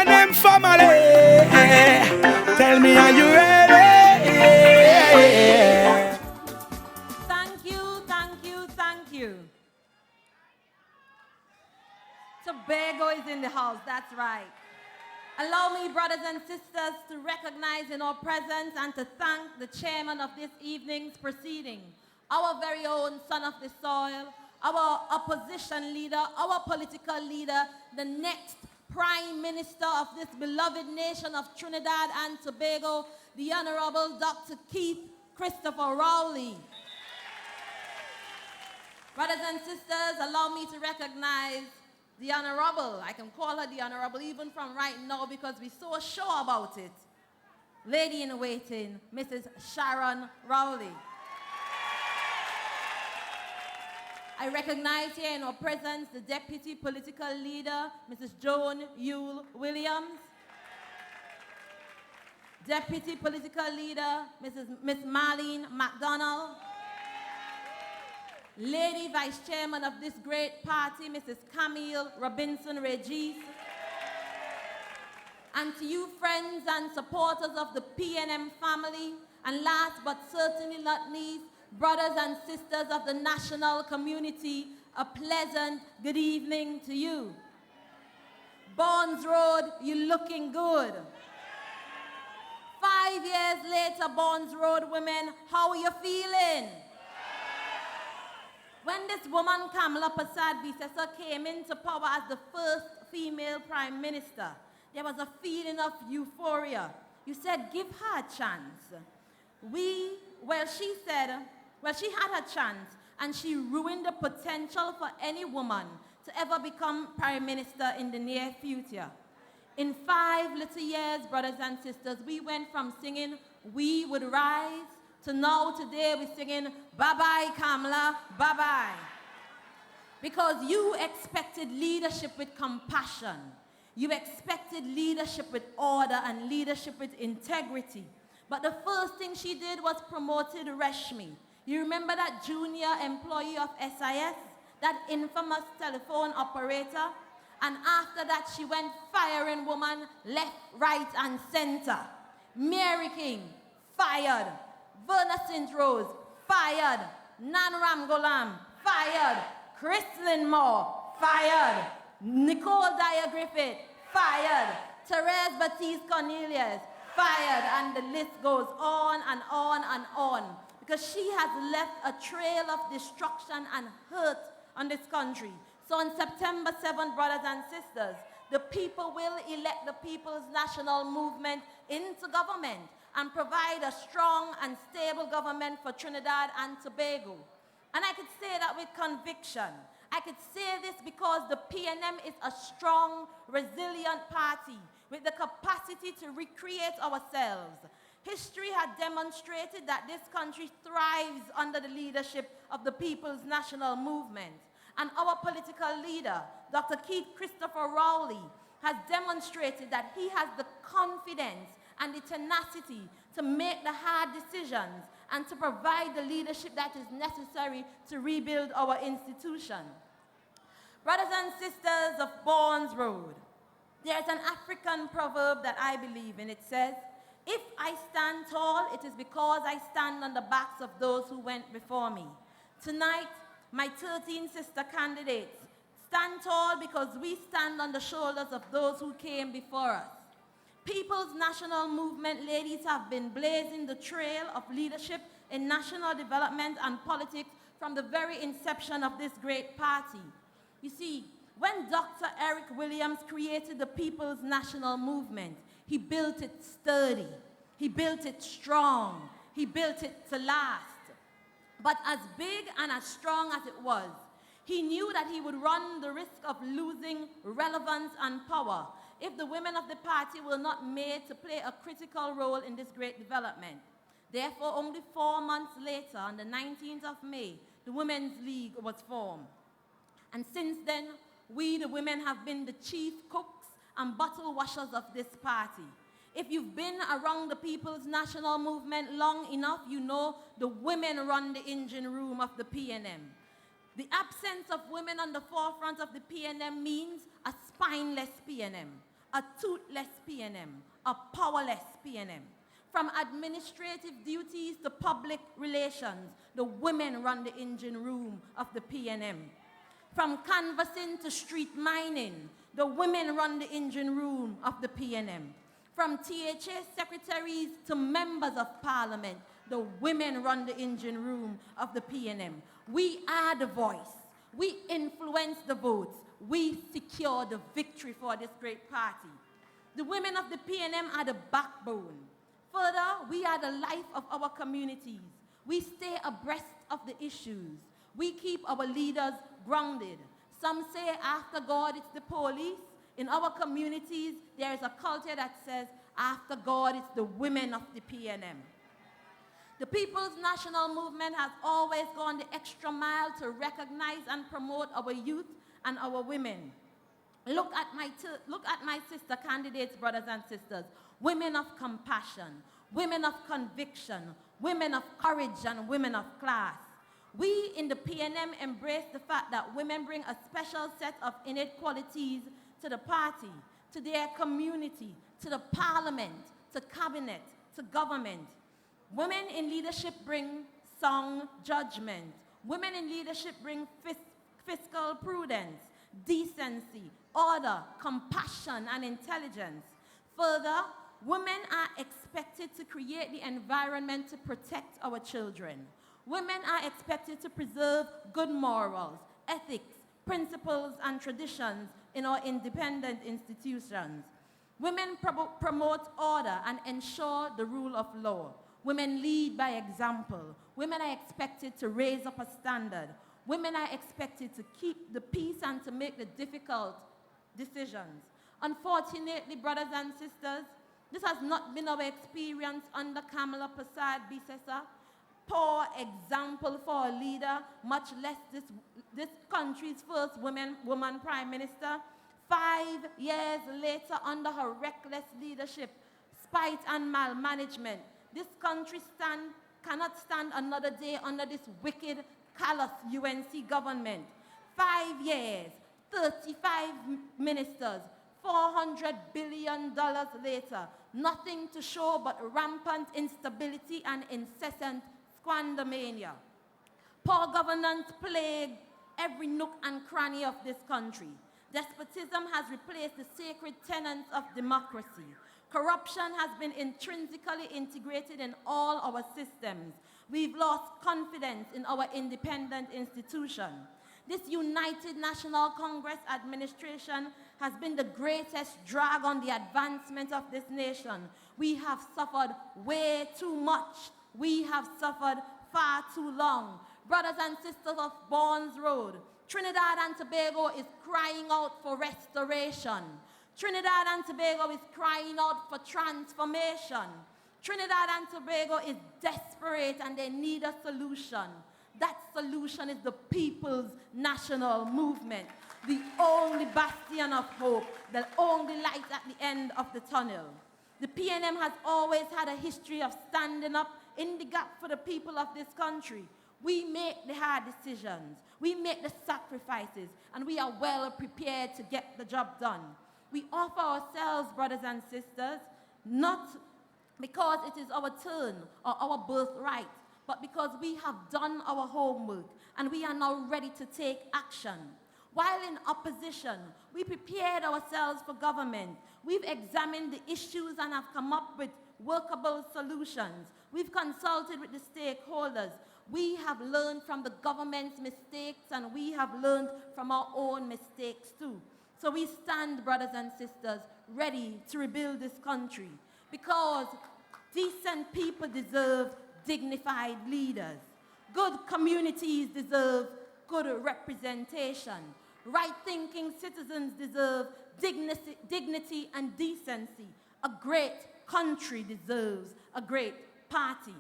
PNM family, tell me, are you ready? Thank you, thank you, thank you. Tobago is in the house, that's right. Allow me, brothers and sisters, to recognize in our presence and to thank the chairman of this evening's proceeding, our very own son of the soil, our opposition leader, our political leader, the next Prime Minister of this beloved nation of Trinidad and Tobago, the Honorable Dr. Keith Christopher Rowley. Brothers and sisters, allow me to recognize the Honorable. I can call her the Honorable even from right now because we're so sure about it. Lady in waiting, Mrs. Sharon Rowley. I recognize here in our presence the Deputy Political Leader, Mrs. Joan Yule Williams. Deputy Political Leader, Miss Marlene MacDonald. Lady Vice Chairman of this great party, Mrs. Camille Robinson-Regis. And to you friends and supporters of the PNM family, and last but certainly not least, brothers and sisters of the national community, a pleasant good evening to you. Bournes Road, you're looking good. 5 years later, Bournes Road women, how are you feeling? When this woman, Kamala Persad-Bissessar, came into power as the first female prime minister, there was a feeling of euphoria. You said, give her a chance. She had her chance, and she ruined the potential for any woman to ever become prime minister in the near future. In 5 little years, brothers and sisters, we went from singing We Would Rise to now today we're singing bye-bye Kamala, bye-bye. Because you expected leadership with compassion. You expected leadership with order and leadership with integrity. But the first thing she did was promoted Reshmi. You remember that junior employee of SIS? That infamous telephone operator? And after that, she went firing woman left, right, and center. Mary King, fired. Verna St. Rose, fired. Nan Ramgolam, fired. Christlyn Moore, fired. Nicole Dyer Griffith, fired. Therese Baptiste Cornelius, fired. And the list goes on and on and on. Because she has left a trail of destruction and hurt on this country. So on September 7th, brothers and sisters, the people will elect the People's National Movement into government and provide a strong and stable government for Trinidad and Tobago. And I could say that with conviction. I could say this because the PNM is a strong, resilient party with the capacity to recreate ourselves. History had demonstrated that this country thrives under the leadership of the People's National Movement. And our political leader, Dr. Keith Christopher Rowley, has demonstrated that he has the confidence and the tenacity to make the hard decisions and to provide the leadership that is necessary to rebuild our institution. Brothers and sisters of Bournes Road, there's an African proverb that I believe in. It says, if I stand tall, it is because I stand on the backs of those who went before me. Tonight, my 13 sister candidates stand tall because we stand on the shoulders of those who came before us. People's National Movement ladies have been blazing the trail of leadership in national development and politics from the very inception of this great party. You see, when Dr. Eric Williams created the People's National Movement, he built it sturdy, he built it strong, he built it to last. But as big and as strong as it was, he knew that he would run the risk of losing relevance and power if the women of the party were not made to play a critical role in this great development. Therefore, only 4 months later, on the 19th of May, the Women's League was formed. And since then, we, the women, have been the chief cooks and bottle washers of this party. If you've been around the People's National Movement long enough, you know the women run the engine room of the PNM. The absence of women on the forefront of the PNM means a spineless PNM, a toothless PNM, a powerless PNM. From administrative duties to public relations, the women run the engine room of the PNM. From canvassing to street mining, the women run the engine room of the PNM. From THA secretaries to members of parliament, the women run the engine room of the PNM. We are the voice. We influence the votes. We secure the victory for this great party. The women of the PNM are the backbone. Further, we are the life of our communities. We stay abreast of the issues. We keep our leaders grounded. Some say after God it's the police. In our communities, there is a culture that says after God it's the women of the PNM. The People's National Movement has always gone the extra mile to recognize and promote our youth and our women. Look at my sister candidates, brothers and sisters. Women of compassion, women of conviction, women of courage, and women of class. We in the PNM embrace the fact that women bring a special set of innate qualities to the party, to their community, to the parliament, to cabinet, to government. Women in leadership bring sound judgment. Women in leadership bring fiscal prudence, decency, order, compassion, and intelligence. Further, women are expected to create the environment to protect our children. Women are expected to preserve good morals, ethics, principles, and traditions in our independent institutions. Women promote order and ensure the rule of law. Women lead by example. Women are expected to raise up a standard. Women are expected to keep the peace and to make the difficult decisions. Unfortunately, brothers and sisters, this has not been our experience under Kamala Persad-Bissessar. Poor example for a leader, much less this country's first woman prime minister. 5 years later, under her reckless leadership, spite and malmanagement, this country cannot stand another day under this wicked, callous UNC government. 5 years, 35 ministers, $400 billion later, nothing to show but rampant instability and incessant squandermania. Poor governance plagued every nook and cranny of this country. Despotism has replaced the sacred tenets of democracy. Corruption has been intrinsically integrated in all our systems. We've lost confidence in our independent institution. This United National Congress administration has been the greatest drag on the advancement of this nation. We have suffered way too much. We have suffered far too long. Brothers and sisters of Bournes Road, Trinidad and Tobago is crying out for restoration. Trinidad and Tobago is crying out for transformation. Trinidad and Tobago is desperate and they need a solution. That solution is the People's National Movement, the only bastion of hope, the only light at the end of the tunnel. The PNM has always had a history of standing up in the gap for the people of this country. We make the hard decisions, we make the sacrifices, and we are well prepared to get the job done. We offer ourselves, brothers and sisters, not because it is our turn or our birthright, but because we have done our homework and we are now ready to take action. While in opposition, we prepared ourselves for government. We've examined the issues and have come up with workable solutions. We've consulted with the stakeholders. We have learned from the government's mistakes and we have learned from our own mistakes too. So we stand, brothers and sisters, ready to rebuild this country because decent people deserve dignified leaders. Good communities deserve good representation. Right-thinking citizens deserve dignity and decency. A great country deserves a great party.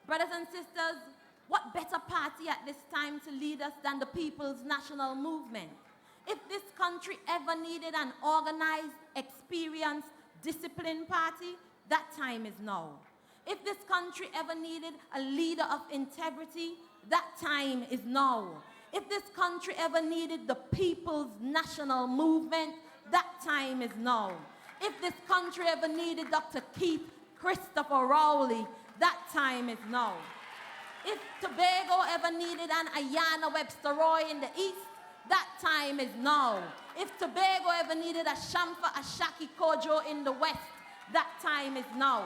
Brothers and sisters, what better party at this time to lead us than the People's National Movement? If this country ever needed an organized, experienced, disciplined party, that time is now. If this country ever needed a leader of integrity, that time is now. If this country ever needed the People's National Movement, that time is now. If this country ever needed Dr. Keith Christopher Rowley, that time is now. If Tobago ever needed an Ayanna Webster Roy in the east, that time is now. If Tobago ever needed a Shamfa Cudjoe in the west, that time is now.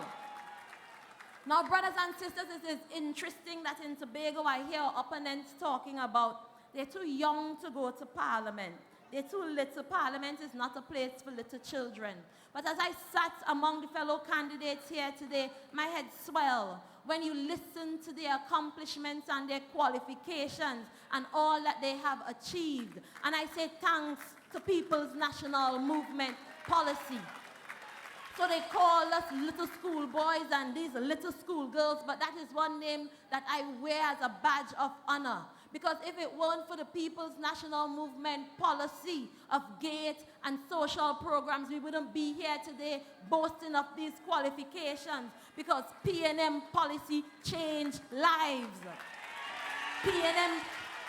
Now, brothers and sisters, it is interesting that in Tobago I hear opponents talking about they're too young to go to Parliament. They're too little. Parliament is not a place for little children. But as I sat among the fellow candidates here today, my head swelled when you listen to their accomplishments and their qualifications and all that they have achieved. And I say thanks to People's National Movement policy. So they call us little school boys and these little school girls, but that is one name that I wear as a badge of honor. Because if it weren't for the People's National Movement policy of GATE and social programs, we wouldn't be here today boasting of these qualifications. Because P&M policy changed lives. P&M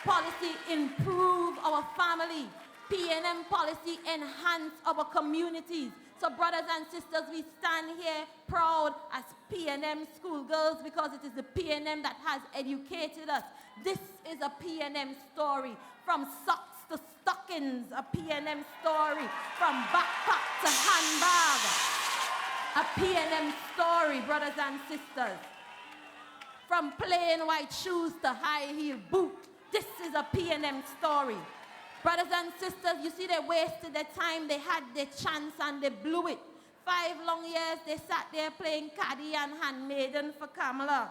policy improved our family. P&M policy enhanced our communities. So brothers and sisters, we stand here proud as P&M schoolgirls because it is the P&M that has educated us. This is a P&M story. From socks to stockings, a P&M story. From backpack to handbag, a P&M story, brothers and sisters. From plain white shoes to high heel boot, this is a P&M story. Brothers and sisters, you see they wasted their time, they had their chance and they blew it. 5 long years they sat there playing caddy and handmaiden for Kamala.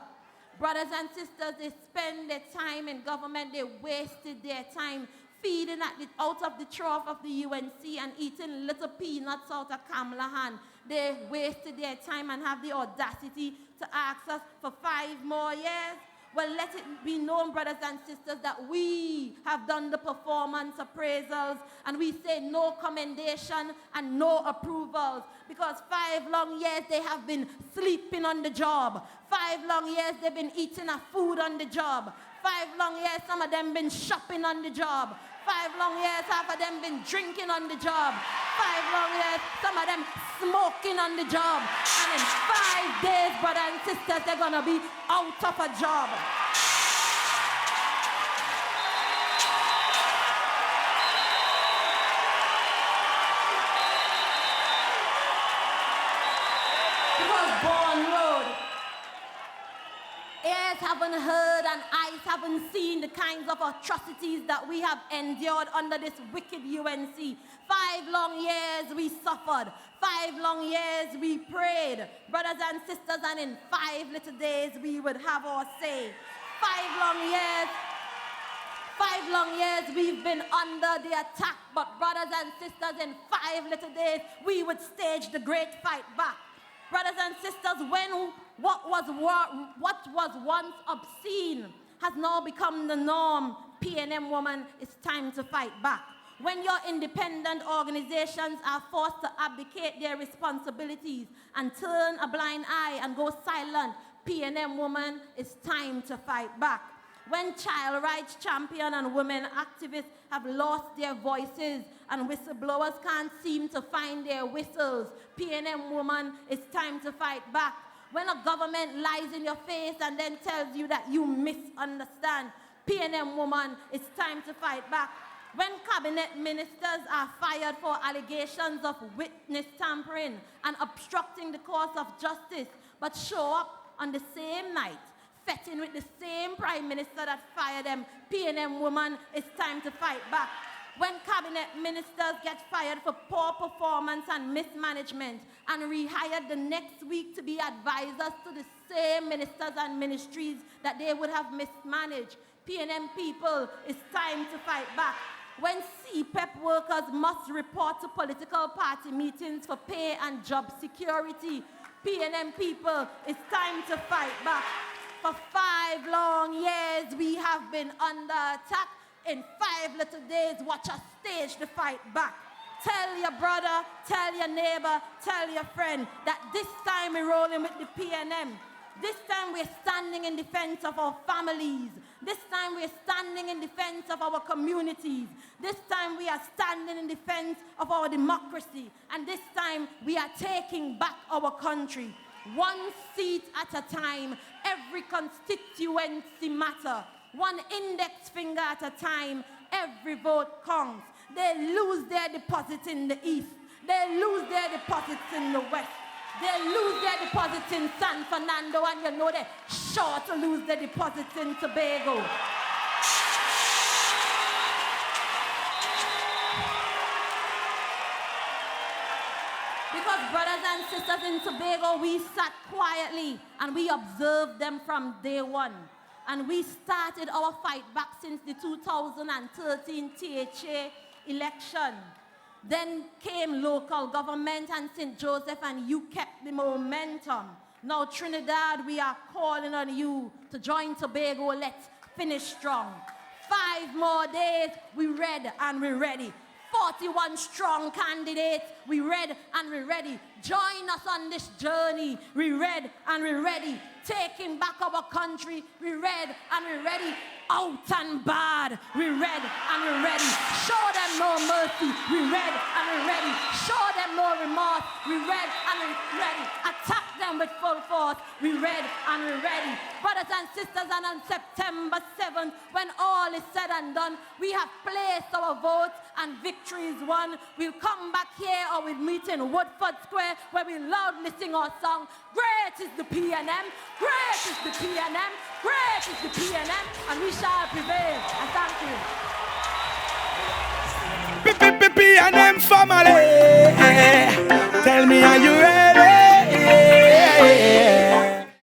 Brothers and sisters, they spend their time in government, they wasted their time feeding out of the trough of the UNC and eating little peanuts out of Kamala hand. They wasted their time and have the audacity to ask us for 5 more years. Well, let it be known, brothers and sisters, that we have done the performance appraisals and we say no commendation and no approvals because 5 long years they have been sleeping on the job. 5 long years they've been eating a food on the job. 5 long years some of them been shopping on the job. 5 long years half of them been drinking on the job. 5 long years some of them smoking on the job. And in 5 days, brothers and sisters, they're going to be out of a job. Because Bournes Road, ears haven't heard and eyes haven't seen the kinds of atrocities that we have endured under this wicked UNC. 5 long years we suffered. 5 long years we prayed. Brothers and sisters, and in 5 little days we would have our say. 5 long years we've been under the attack, but brothers and sisters, in 5 little days we would stage the great fight back. Brothers and sisters, when what was once obscene has now become the norm, P&M woman, it's time to fight back. When your independent organizations are forced to abdicate their responsibilities and turn a blind eye and go silent, P&M woman, it's time to fight back. When child rights champions and women activists have lost their voices and whistleblowers can't seem to find their whistles, P&M woman, it's time to fight back. When a government lies in your face and then tells you that you misunderstand, P&M woman, it's time to fight back. When cabinet ministers are fired for allegations of witness tampering and obstructing the course of justice, but show up on the same night, fetting with the same prime minister that fired them, P&M woman, it's time to fight back. When cabinet ministers get fired for poor performance and mismanagement and rehired the next week to be advisors to the same ministers and ministries that they would have mismanaged, P&M people, it's time to fight back. When CPEP workers must report to political party meetings for pay and job security, P&M people, it's time to fight back. For 5 long years, we have been under attack. In 5 little days, watch us stage the fight back. Tell your brother, tell your neighbor, tell your friend that this time we're rolling with the P&M. This time we're standing in defense of our families. This time we're standing in defense of our communities. This time we are standing in defense of our democracy. And this time we are taking back our country. One seat at a time, every constituency matter. One index finger at a time, every vote counts. They lose their deposits in the east. They lose their deposits in the west. They lose their deposits in San Fernando, and you know they're sure to lose their deposits in Tobago. Because brothers and sisters in Tobago, we sat quietly and we observed them from day one. And we started our fight back since the 2013 THA election. Then came local government and St. Joseph, and you kept the momentum. Now Trinidad, we are calling on you to join Tobago. Let's finish strong. 5 more days, we read and we're ready. 41 strong candidates, we read and we're ready. Join us on this journey. We read and we're ready. Taking back our country, we read and we're ready. Out and bad, we read and we're ready. Show them no mercy, we read and we're ready. Show them no remorse, we read and we're ready. Attack them with full force, we read and we're ready. Brothers and sisters, and on September 7th, when all is said and done, we have placed our votes and victory is won. We'll come back here or we'll meet in Woodford Square where we loudly sing our song. Great is the PNM, great is the PNM, great is the PNM, and we shall prevail. And thank you. PNM family, tell me, are you ready?